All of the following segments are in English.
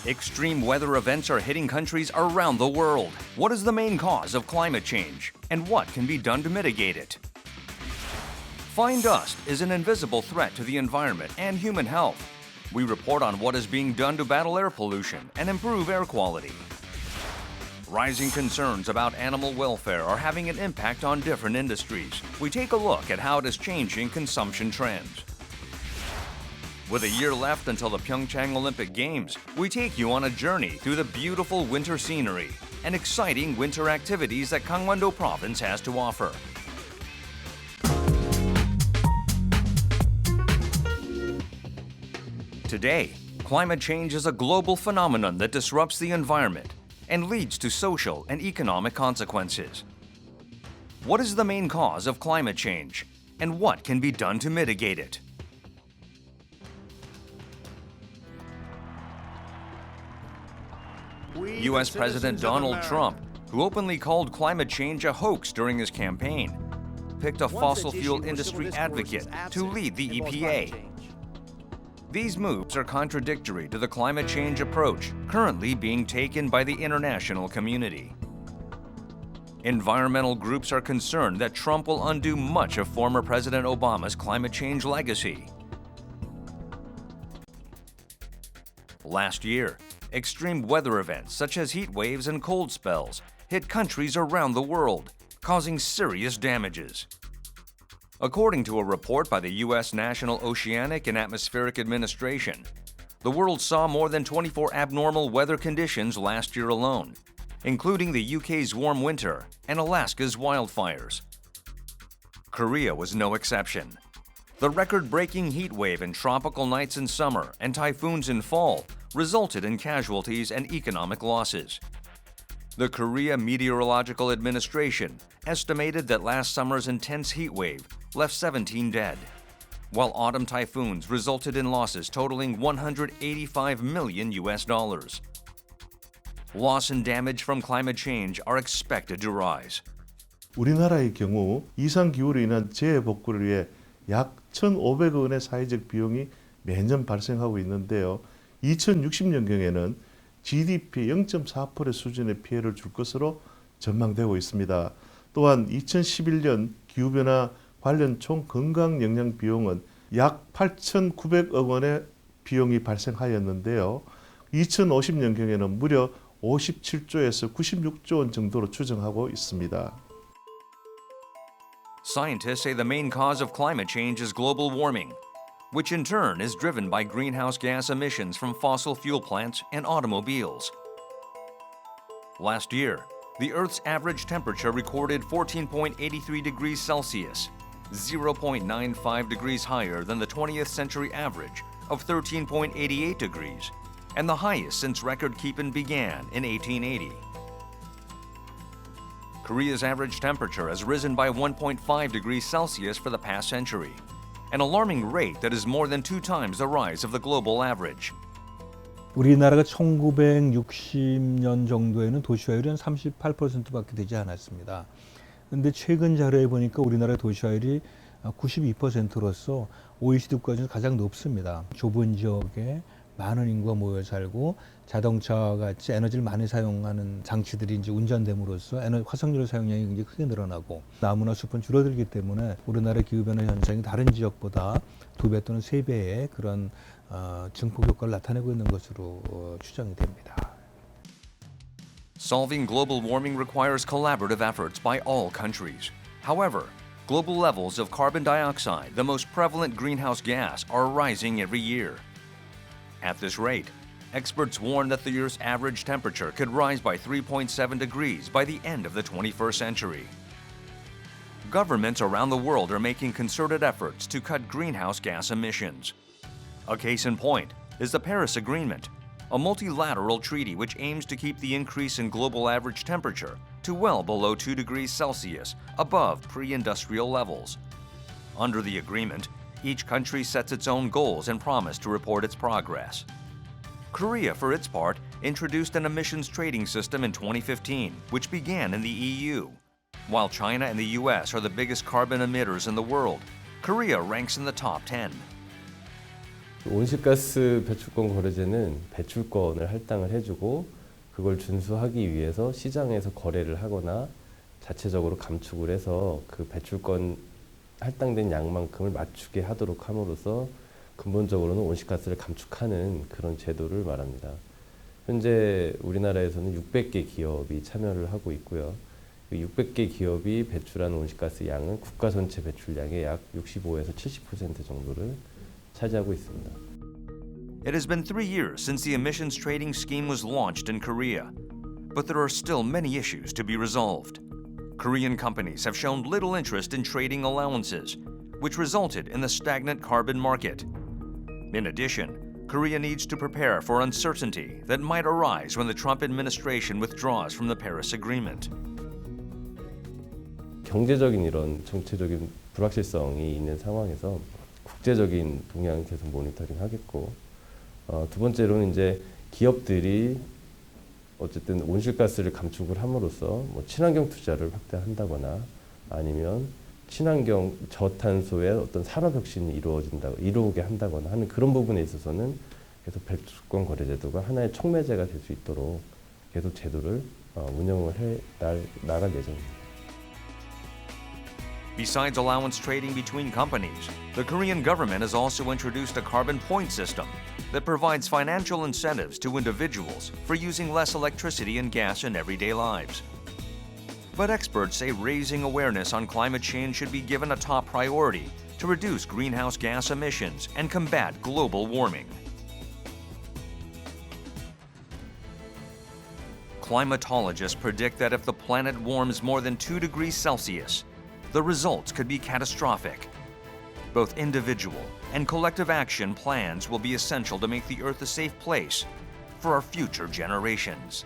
Extreme weather events are hitting countries around the world. What is the main cause of climate change? And what can be done to mitigate it? Fine dust is an invisible threat to the environment and human health. We report on what is being done to battle air pollution and improve air quality. Rising concerns about animal welfare are having an impact on different industries. We take a look at how it is changing consumption trends. With a year left until the PyeongChang Olympic Games, we take you on a journey through the beautiful winter scenery and exciting winter activities that Gangwon-do Province has to offer. Today, climate change is a global phenomenon that disrupts the environment and leads to social and economic consequences. What is the main cause of climate change, and what can be done to mitigate it? U.S. President Donald Trump, who openly called climate change a hoax during his campaign, picked a fossil fuel industry advocate to lead the EPA. These moves are contradictory to the climate change approach currently being taken by the international community. Environmental groups are concerned that Trump will undo much of former President Obama's climate change legacy. Last year, extreme weather events such as heat waves and cold spells hit countries around the world, causing serious damages. According to a report by the U.S. National Oceanic and Atmospheric Administration, the world saw more than 24 abnormal weather conditions last year alone, including the UK's warm winter and Alaska's wildfires. Korea was no exception. The record-breaking heat wave and tropical nights in summer and typhoons in fall resulted in casualties and economic losses. The Korea Meteorological Administration estimated that last summer's intense heat wave left 17 dead, while autumn typhoons resulted in losses totaling $185 million. Loss and damage from climate change are expected to rise. 우리나라의 경우 이상 기후로 인한 재해 복구를 위해 약 1,500억 원의 사회적 비용이 매년 발생하고 있는데요. 2060년경에는 GDP 0.4% 수준의 피해를 줄 것으로 전망되고 있습니다. 또한 2011년 기후변화 관련 총 건강 영향 비용은 약 8,900억 원의 비용이 발생하였는데요. 2050년경에는 무려 57조에서 96조 원 정도로 추정하고 있습니다. Scientists say the main cause of climate change is global warming, which in turn is driven by greenhouse gas emissions from fossil fuel plants and automobiles. Last year, the Earth's average temperature recorded 14.83 degrees Celsius, 0.95 degrees higher than the 20th century average of 13.88 degrees, and the highest since record-keeping began in 1880. Korea's average temperature has risen by 1.5 degrees Celsius for the past century, an alarming rate that is more than 2 times the rise of the global average. 우리나라가 1960년 정도에는 도시화율이 한 38%밖에 되지 않았습니다. 그런데 최근 자료에 보니까 우리나라 도시화율이 92%로서 OECD 국가 중에서 가장 높습니다. 좁은 지역에 많은 인구가 모여 살고 자동차와 같이 에너지를 많이 사용하는 장치들이 이제 운전됨으로써 화석연료 사용량이 굉장히 크게 늘어나고 나무나 숲은 줄어들기 때문에 우리나라 기후변화 현상이 다른 지역보다 2배 또는 3배의 그런 증폭 효과를 나타내고 있는 것으로 추정이 됩니다. Solving global warming requires collaborative efforts by all countries. However, global levels of carbon dioxide, the most prevalent greenhouse gas, are rising every year. At this rate, experts warn that the Earth's average temperature could rise by 3.7 degrees by the end of the 21st century. Governments around the world are making concerted efforts to cut greenhouse gas emissions. A case in point is the Paris Agreement, a multilateral treaty which aims to keep the increase in global average temperature to well below 2 degrees Celsius, above pre-industrial levels. Under the agreement, each country sets its own goals and promises to report its progress. Korea, for its part, introduced an emissions trading system in 2015, which began in the EU. While China and the US are the biggest carbon emitters in the world, Korea ranks in the top 10. 온실가스 배출권 거래제는 배출권을 할당을 해주고 그걸 준수하기 위해서 시장에서 거래를 하거나 자체적으로 감축을 해서 그 배출권 할당된 양만큼을 맞추게 하도록 함으로써 근본적으로는 온실가스를 감축하는 그런 제도를 말합니다. 현재 우리나라에서는 600개 기업이 참여를 하고 있고요. 600개 기업이 배출한 온실가스 양은 국가 전체 배출량의 약 65에서 70% 정도를 차지하고 있습니다. It has been 3 years since the emissions trading scheme was launched in Korea, but there are still many issues to be resolved. Korean companies have shown little interest in trading allowances, which resulted in the stagnant carbon market. In addition, Korea needs to prepare for uncertainty that might arise when the Trump administration withdraws from the Paris Agreement. 경제적인 이런 정치적인 불확실성이 있는 상황에서 국제적인 동향을 계속 모니터링하겠고, 두 번째로는 이제 기업들이 어쨌든 온실가스를 감축을 함으로써 뭐 친환경 투자를 확대한다거나 아니면 친환경 저탄소의 어떤 산업 혁신이 이루어오게 한다거나 하는 그런 부분에 있어서는 계속 배출권 거래 제도가 하나의 촉매제가 될 수 있도록 계속 제도를 운영을 해 나갈 예정입니다. Besides allowance trading between companies, the Korean government has also introduced a carbon point system that provides financial incentives to individuals for using less electricity and gas in everyday lives. But experts say raising awareness on climate change should be given a top priority to reduce greenhouse gas emissions and combat global warming. Climatologists predict that if the planet warms more than 2 degrees Celsius, the results could be catastrophic. Both individual and collective action plans will be essential to make the Earth a safe place for our future generations.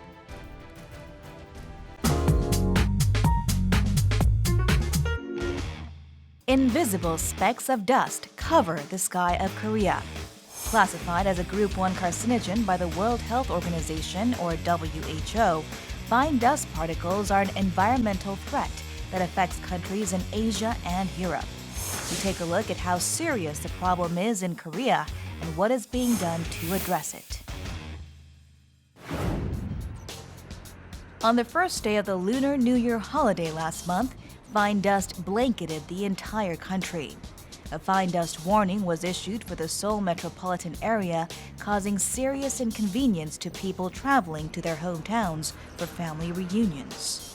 Invisible specks of dust cover the sky of Korea. Classified as a Group 1 carcinogen by the World Health Organization, or WHO, fine dust particles are an environmental threat that affects countries in Asia and Europe. We take a look at how serious the problem is in Korea and what is being done to address it. On the first day of the Lunar New Year holiday last month, fine dust blanketed the entire country. A fine dust warning was issued for the Seoul metropolitan area, causing serious inconvenience to people traveling to their hometowns for family reunions.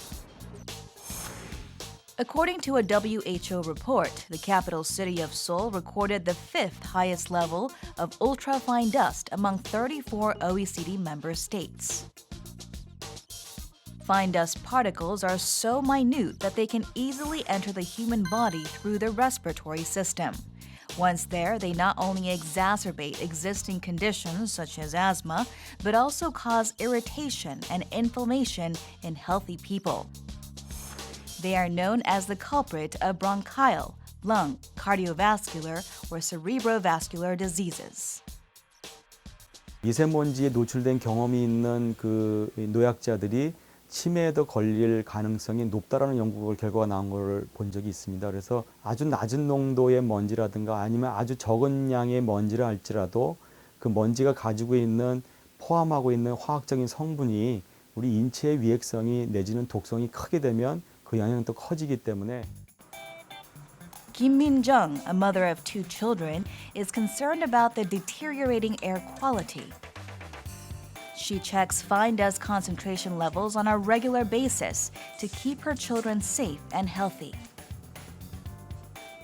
According to a WHO report, the capital city of Seoul recorded the 5th highest level of ultrafine dust among 34 OECD member states. Fine dust particles are so minute that they can easily enter the human body through the respiratory system. Once there, they not only exacerbate existing conditions such as asthma, but also cause irritation and inflammation in healthy people. They are known as the culprit of bronchial, lung, cardiovascular, or cerebrovascular diseases. 미세먼지에 노출된 경험이 있는 그 노약자들이 치매에도 걸릴 가능성이 높다라는 연구 결과가 나온 걸 본 적이 있습니다. 그래서 아주 낮은 농도의 먼지라든가 아니면 아주 적은 양의 먼지라 할지라도 그 먼지가 가지고 있는 포함하고 있는 화학적인 성분이 우리 인체의 위해성이 내지는 독성이 크게 되면 그 영향이 또 커지기 때문에. Kim Min-jung, a mother of 2 children, is concerned about the deteriorating air quality. She checks fine dust concentration levels on a regular basis to keep her children safe and healthy.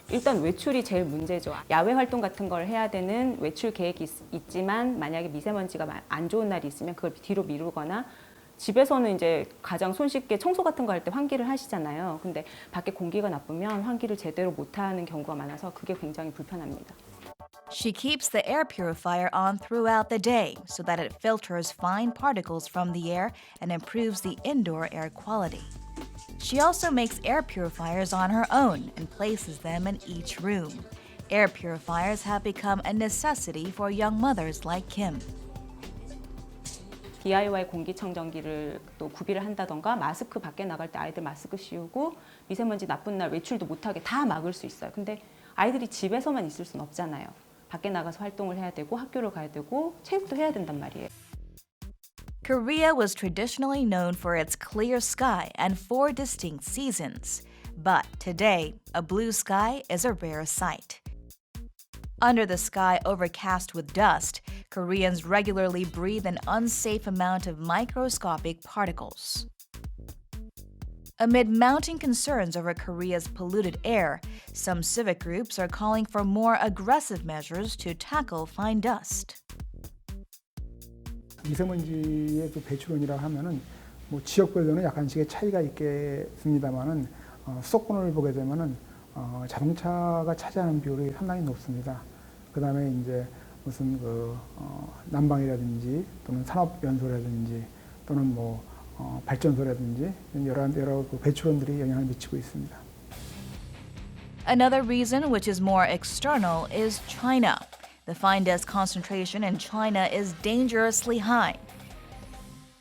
일단 외출이 제일 문제죠. 야외 활동 같은 걸 해야 되는 외출 계획이 있지만 만약에 미세먼지가 안 좋은 날이 있으면 그걸 뒤로 미루거나 집에서는 이제 가장 손쉽게 청소 같은 거 할 때 환기를 하시잖아요. 근데 밖에 공기가 나쁘면 환기를 제대로 못하는 경우가 많아서 그게 굉장히 불편합니다. She keeps the air purifier on throughout the day so that it filters fine particles from the air and improves the indoor air quality. She also makes air purifiers on her own and places them in each room. Air purifiers have become a necessity for young mothers like Kim. DIY 공기청정기를 또 구비를 한다던가 마스크 밖에 나갈 때 아이들 마스크 씌우고 미세먼지 나쁜 날 외출도 못하게 다 막을 수 있어요. 근데 아이들이 집에서만 있을 수는 없잖아요. 밖에 나가서 활동을 해야 되고 학교를 가야 되고 체육도 해야 된단 말이에요. Korea was traditionally known for its clear sky and 4 distinct seasons. But today, a blue sky is a rare sight. Under the sky overcast with dust, Koreans regularly breathe an unsafe amount of microscopic particles. Amid mounting concerns over Korea's polluted air, some civic groups are calling for more aggressive measures to tackle fine dust. 미세먼지의 그 배출원이라 하면은 뭐 지역별로는 약간씩의 차이가 있겠습니다만은 수도권을 보게 되면은 자동차가 차지하는 비율이 상당히 높습니다. 그다음에 이제 무슨 난방이라든지 또는 산업 연소라든지 또는 뭐 발전소라든지 여러 그 배출원들이 영향을 미치고 있습니다. Another reason, which is more external, is China. The fine dust concentration in China is dangerously high.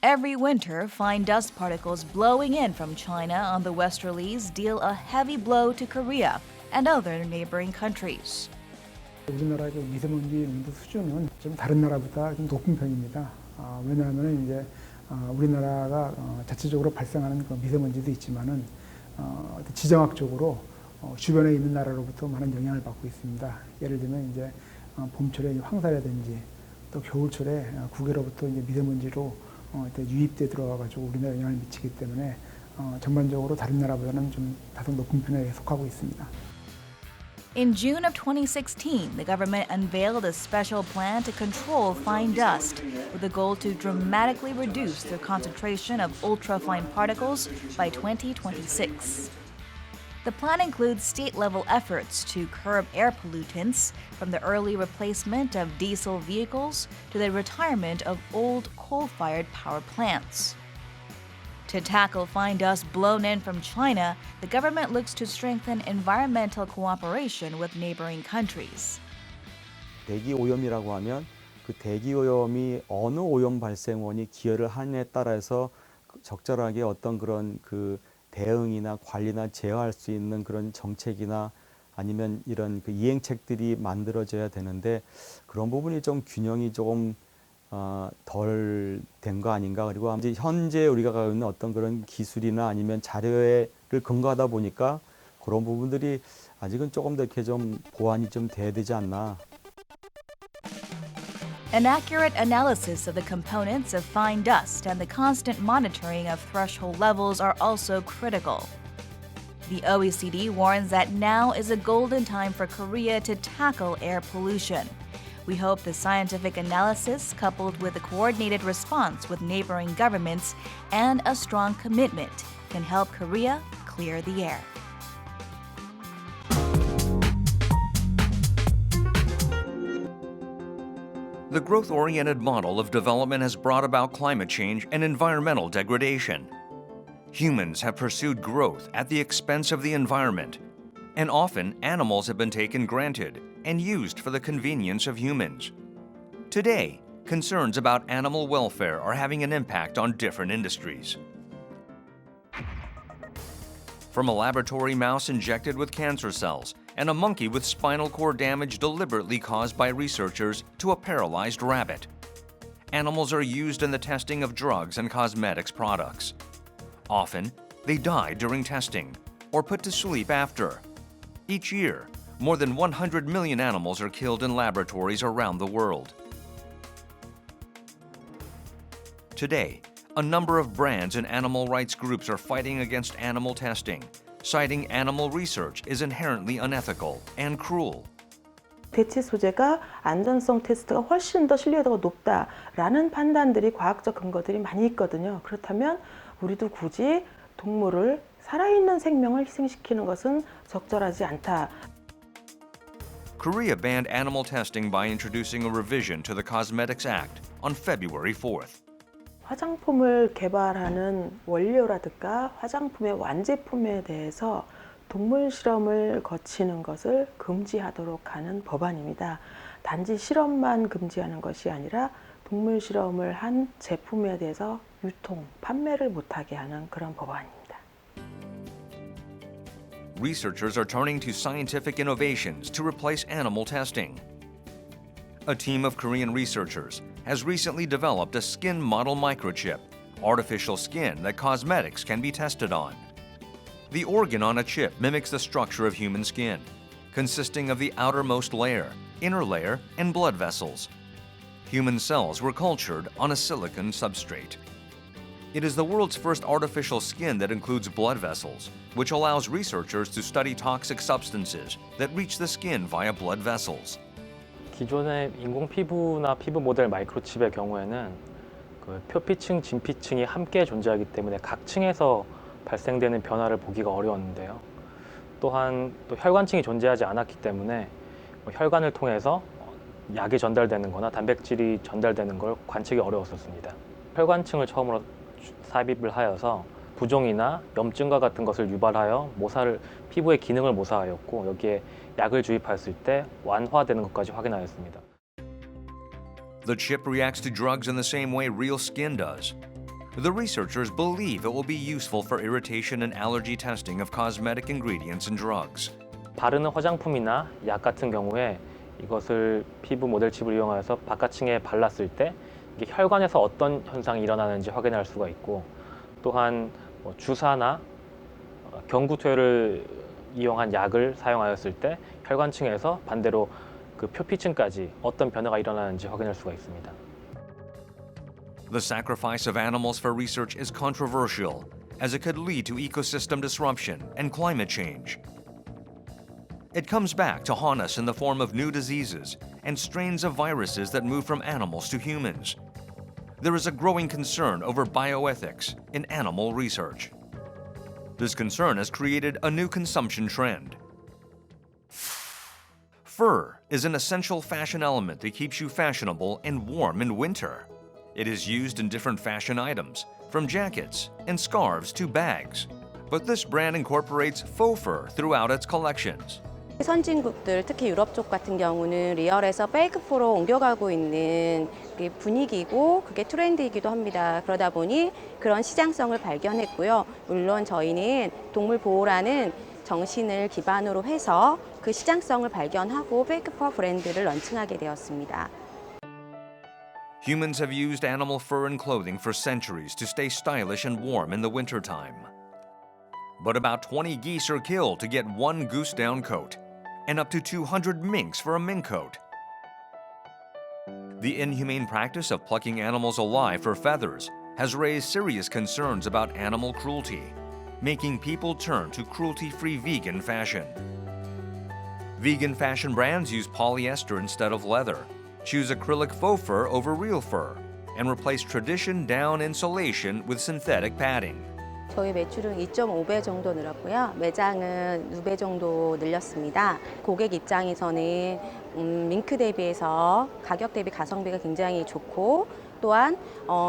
Every winter, fine dust particles blowing in from China on the westerlies deal a heavy blow to Korea and other neighboring countries. 우리나라의 그 미세먼지 농도 수준은 좀 다른 나라보다 좀 높은 편입니다. 왜냐하면 이제 우리나라가 자체적으로 발생하는 그 미세먼지도 있지만은 지정학적으로 주변에 있는 나라로부터 많은 영향을 받고 있습니다. 예를 들면 이제 봄철에 황사라든지 또 겨울철에 국외로부터 이제 미세먼지로 유입돼 들어와가지고 우리나라에 영향을 미치기 때문에 전반적으로 다른 나라보다는 좀 다소 높은 편에 속하고 있습니다. In June of 2016, the government unveiled a special plan to control fine dust, with a goal to dramatically reduce the concentration of ultrafine particles by 2026. The plan includes state-level efforts to curb air pollutants, from the early replacement of diesel vehicles to the retirement of old coal-fired power plants. To tackle fine dust blown in from China, the government looks to strengthen environmental cooperation with neighboring countries. 대기 오염이라고 하면 그 대기 오염이 어느 오염 발생원이 기여를 하느냐에 따라서 적절하게 어떤 그런 그 대응이나 관리나 제어할 수 있는 그런 정책이나 아니면 이런 그 이행책들이 만들어져야 되는데 그런 부분이 좀 균형이 조금 덜 된 거 아닌가. 그리고 이제 현재 우리가 가지고 있는 어떤 그런 기술이나 아니면 자료를 근거하다 보니까 그런 부분들이 아직은 조금 더 이렇게 좀 보완이 좀 돼야 되지 않나. An accurate analysis of the components of fine dust and the constant monitoring of threshold levels are also critical. The OECD warns that now is a golden time for Korea to tackle air pollution. We hope the scientific analysis, coupled with a coordinated response with neighboring governments and a strong commitment, can help Korea clear the air. The growth-oriented model of development has brought about climate change and environmental degradation. Humans have pursued growth at the expense of the environment, and often animals have been taken granted and used for the convenience of humans. Today, concerns about animal welfare are having an impact on different industries. From a laboratory mouse injected with cancer cells and a monkey with spinal cord damage deliberately caused by researchers to a paralyzed rabbit. Animals are used in the testing of drugs and cosmetics products. Often, they die during testing or put to sleep after. Each year, more than 100 million animals are killed in laboratories around the world. Today, a number of brands and animal rights groups are fighting against animal testing, citing animal research is inherently unethical and cruel. 대체 소재가 안전성 테스트가 훨씬 더 신뢰도가 높다라는 판단들이 과학적 근거들이 많이 있거든요. 그렇다면 우리도 굳이 동물을 살아있는 생명을 희생시키는 것은 적절하지 않다. Korea banned animal testing by introducing a revision to the Cosmetics Act on February 4th. 화장품을 개발하는 원료라든가 화장품의 완제품에 대해서 동물 실험을 거치는 것을 금지하도록 하는 법안입니다. 단지 실험만 금지하는 것이 아니라 동물 실험을 한 제품에 대해서 유통, 판매를 못하게 하는 그런 법안입니다. Researchers are turning to scientific innovations to replace animal testing. a team of Korean researchers has recently developed a skin model microchip, artificial skin that cosmetics can be tested on. The organ on a chip mimics the structure of human skin, consisting of the outermost layer, inner layer, and blood vessels. Human cells were cultured on a silicon substrate. It is the world's first artificial skin that includes blood vessels, which allows researchers to study toxic substances that reach the skin via blood vessels. 기존의 인공 피부나 피부 모델 마이크로칩의 경우에는 그 표피층, 진피층이 함께 존재하기 때문에 각 층에서 발생되는 변화를 보기가 어려웠는데요. 또한 또 혈관층이 존재하지 않았기 때문에 혈관을 통해서 약이 전달되는 거나 단백질이 전달되는 걸 관측이 어려웠었습니다. 혈관층을 처음으로 삽입을 하여서 부종이나 염증과 같은 것을 유발하여 피부의 기능을 모사하였고 여기에 약을 주입했을 때 완화되는 것까지 확인하였습니다. The chip reacts to drugs in the same way real skin does. The researchers believe it will be useful for irritation and allergy testing of cosmetic ingredients and drugs. 바르는 화장품이나 약 같은 경우에 이것을 피부 모델 칩을 이용하여서 바깥층에 발랐을 때 이게 혈관에서 어떤 현상이 일어나는지 확인할 수가 있고 또한 주사나 경구퇴를 이용한 약을 사용하였을 때 혈관층에서 반대로 그 표피층까지 어떤 변화가 일어나는지 확인할 수가 있습니다. The sacrifice of animals for research is controversial, as it could lead to ecosystem disruption and climate change. It comes back to haunt us in the form of new diseases and strains of viruses that move from animals to humans. There is a growing concern over bioethics in animal research. This concern has created a new consumption trend. Fur is an essential fashion element that keeps you fashionable and warm in winter. It is used in different fashion items, from jackets and scarves to bags. But this brand incorporates faux fur throughout its collections. 선진국들, 특히 유럽 쪽 같은 경우는 리얼에서 페이크 푸로 옮겨가고 있는 분위기고 그게 트렌드이기도 합니다. 그러다 보니 그런 시장성을 발견했고요. 물론 저희는 동물 보호라는 정신을 기반으로 해서 그 시장성을 발견하고 페이크 푸 브랜드를 런칭하게 되었습니다. Humans have used animal fur in clothing for centuries to stay stylish and warm in the wintertime. But about 20 geese are killed to get one goose down coat, and up to 200 minks for a mink coat. The inhumane practice of plucking animals alive for feathers has raised serious concerns about animal cruelty, making people turn to cruelty-free vegan fashion. Vegan fashion brands use polyester instead of leather, choose acrylic faux fur over real fur, and replace tradition down insulation with synthetic padding. 저희 매출은 2.5배 정도 늘었고요. 매장은 2배 정도 늘렸습니다. 고객 입장에서는 밍크 대비해서 가격 대비 가성비가 굉장히 좋고 또한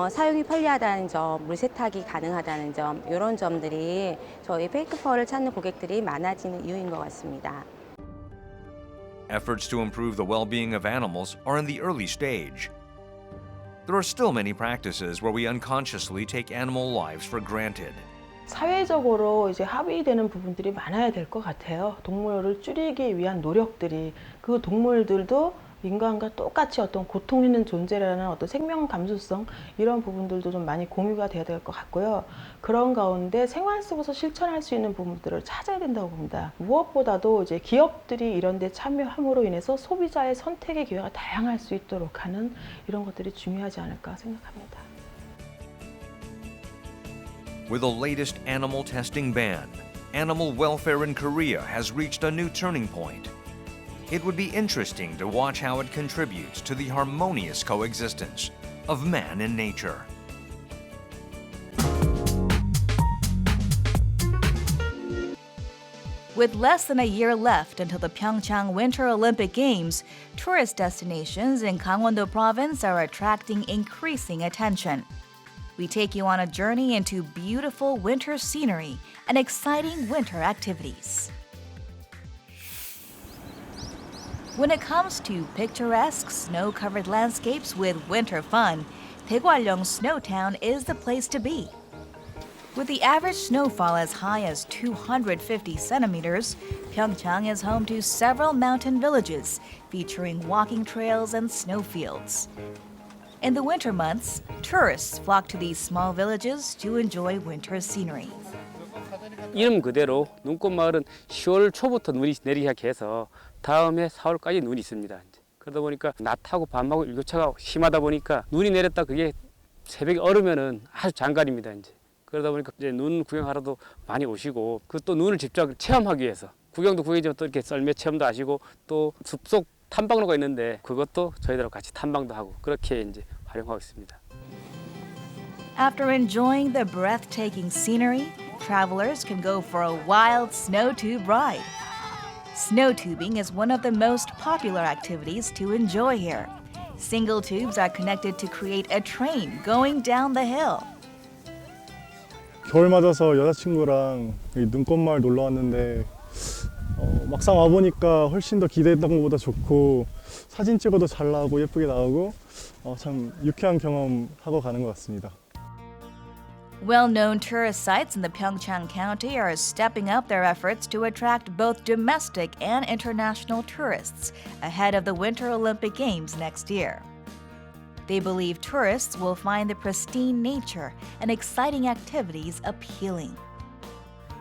사용이 편리하다는 점, 물 세탁이 가능하다는 점 이런 점들이 저희 페이크 펄을 찾는 고객들이 많아지는 이유인 것 같습니다. Efforts to improve the well-being of animals are in the early stage. There are still many practices where we unconsciously take animal lives for granted. 사회적으로 이제 합의되는 부분들이 많아야 될 것 같아요. 동물을 줄이기 위한 노력들이 그 동물들도 인간과 똑같이 어떤 고통 있는 존재라는 어떤 생명 감수성 이런 부분들도 좀 많이 공유가 돼야 될 것 같고요. 그런 가운데 생활 속에서 실천할 수 있는 부분들을 찾아야 된다고 봅니다. 무엇보다도 이제 기업들이 이런 데 참여함으로 인해서 소비자의 선택의 기회가 다양할 수 있도록 하는 이런 것들이 중요하지 않을까 생각합니다. With the latest animal testing ban, animal welfare in Korea has reached a new turning point. It would be interesting to watch how it contributes to the harmonious coexistence of man and nature. With less than a year left until the PyeongChang Winter Olympic Games, tourist destinations in Gangwon-do Province are attracting increasing attention. We take you on a journey into beautiful winter scenery and exciting winter activities. When it comes to picturesque, snow-covered landscapes with winter fun, Daegu-Hwallong Snowtown is the place to be. With the average snowfall as high as 250 centimeters, PyeongChang is home to several mountain villages featuring walking trails and snowfields. In the winter months, tourists flock to these small villages to enjoy winter scenery. 이름 그대로 눈꽃마을은 10월 초부터 눈이 내리기 시작해서 다음해 4월까지 눈이 있습니다. 그러다 보니까 낮하고 밤하고 일교차가 심하다 보니까 눈이 내렸다 그게 새벽에 얼으면은 아주 장관입니다. 이제 그러다 보니까 이제 눈 구경하러도 많이 오시고 그 또 눈을 직접 체험하기 위해서 구경도 구경이지만 또 이렇게 썰매 체험도 하시고 또 숲속 탐방로가 있는데 그것도 저희들하고 같이 탐방도 하고 그렇게 이제 활용하고 있습니다. After enjoying the breathtaking scenery, travelers can go for a wild snow tube ride. Snow tubing is one of the most popular activities to enjoy here. Single tubes are connected to create a train going down the hill. 겨울 맞아서 여자친구랑 눈꽃마을 놀러 왔는데 막상 와보니까 훨씬 더 기대했던 것보다 좋고 사진 찍어도 잘 나오고 예쁘게 나오고 참 유쾌한 경험 하고 가는 것 같습니다. Well-known tourist sites in the PyeongChang County are stepping up their efforts to attract both domestic and international tourists ahead of the Winter Olympic Games next year. They believe tourists will find the pristine nature and exciting activities appealing.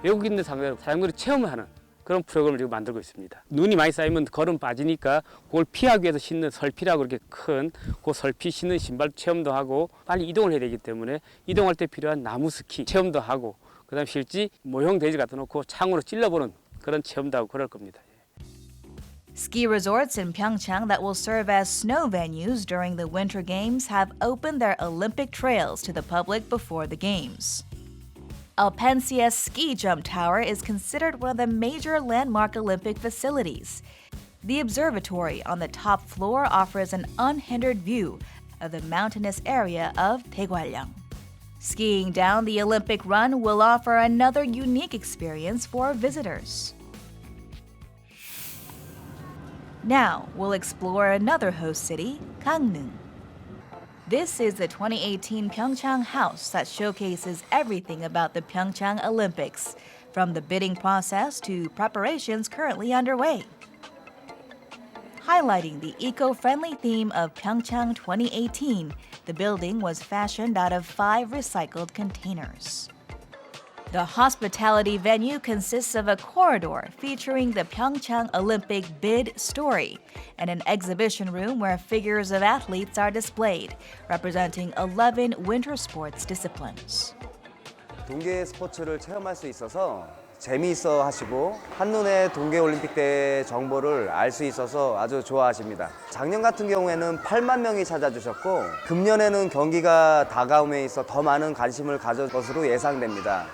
외국인들 상대로 사람들이 체험을 하는 그런 프로그램을 지금 만들고 있습니다. 눈이 많이 쌓이면 걸음 빠지니까 그걸 피하기 위해서 신는 설피라고 이렇게 큰 그 설피 신는 신발 체험도 하고 빨리 이동을 해야 되기 때문에 이동할 때 필요한 나무 스키 체험도 하고 그다음 실제 모형 돼지 갖다 놓고 창으로 찔러보는 그런 체험도 하고 그럴 겁니다. Ski resorts in PyeongChang that will serve as snow venues during the Winter Games have opened their Olympic trails to the public before the Games. Alpensia's ski jump tower is considered one of the major landmark Olympic facilities. The observatory on the top floor offers an unhindered view of the mountainous area of Daegwalyeong. Skiing down the Olympic run will offer another unique experience for visitors. Now, we'll explore another host city, Gangneung. This is the 2018 PyeongChang House that showcases everything about the PyeongChang Olympics, from the bidding process to preparations currently underway. Highlighting the eco-friendly theme of PyeongChang 2018, the building was fashioned out of 5 recycled containers. The hospitality venue consists of a corridor featuring the PyeongChang Olympic bid story and an exhibition room where figures of athletes are displayed, representing 11 winter sports disciplines. 동계 스포츠를 체험할 수 있어서 재미있어 하시고 한눈에 동계올림픽 대회 정보를 알 수 있어서 아주 좋아하십니다. 작년 같은 경우에는 8만 명이 찾아주셨고 금년에는 경기가 다가옴에 있어 더 많은 관심을 가질 것으로 예상됩니다.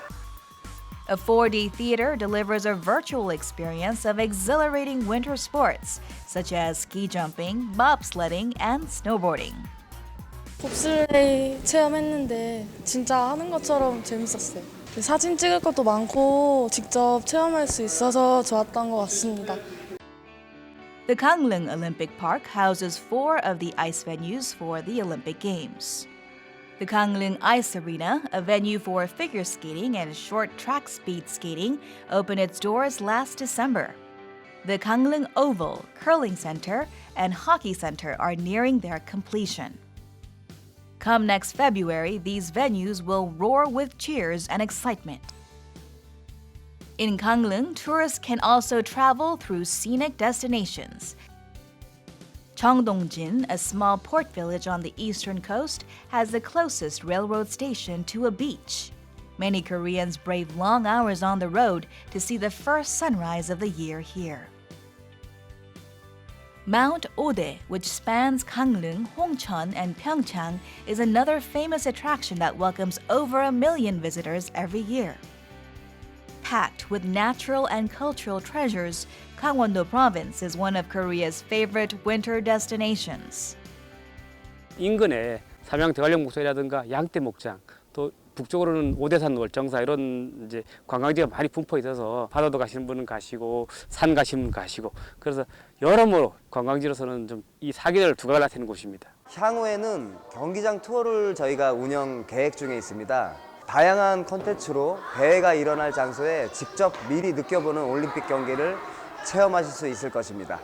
A 4D theater delivers a virtual experience of exhilarating winter sports, such as ski jumping, bobsledding, and snowboarding. 봅슬레이 체험했는데 진짜 하는 것처럼 재밌었어요. 사진 찍을 것도 많고 직접 체험할 수 있어서 좋았던 것 같습니다. The Gangneung Olympic Park houses 4 of the ice venues for the Olympic Games. The Gangneung Ice Arena, a venue for figure skating and short track speed skating, opened its doors last December. The Gangneung Oval, Curling Center, and Hockey Center are nearing their completion. Come next February, these venues will roar with cheers and excitement. In Gangneung, tourists can also travel through scenic destinations. Cheongdongjin, a small port village on the eastern coast, has the closest railroad station to a beach. Many Koreans brave long hours on the road to see the first sunrise of the year here. Mount Ode, which spans Gangneung, Hongcheon, and PyeongChang, is another famous attraction that welcomes over 1 million visitors every year. Packed with natural and cultural treasures, Gangwon-do Province is one of Korea's favorite winter destinations. 인근에 삼양 대관령 목장이라든가 양떼 목장, 또 북쪽으로는 오대산 월정사 이런 이제 관광지가 많이 분포 있어서 바다도 가시는 분은 가시고 산 가시는 분 가시고 그래서 여러모로 관광지로서는 좀 이 사계절 두각을 나타내는 곳입니다. 향후에는 경기장 투어를 저희가 운영 계획 중에 있습니다. 다양한 콘텐츠로 대회가 일어날 장소에 직접 미리 느껴보는 올림픽 경기를 체험하실 수 있을 것입니다.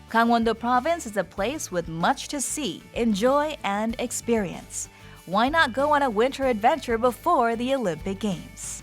Gangwon-do Province is a place with much to see, enjoy, and experience. Why not go on a winter adventure before the Olympic Games?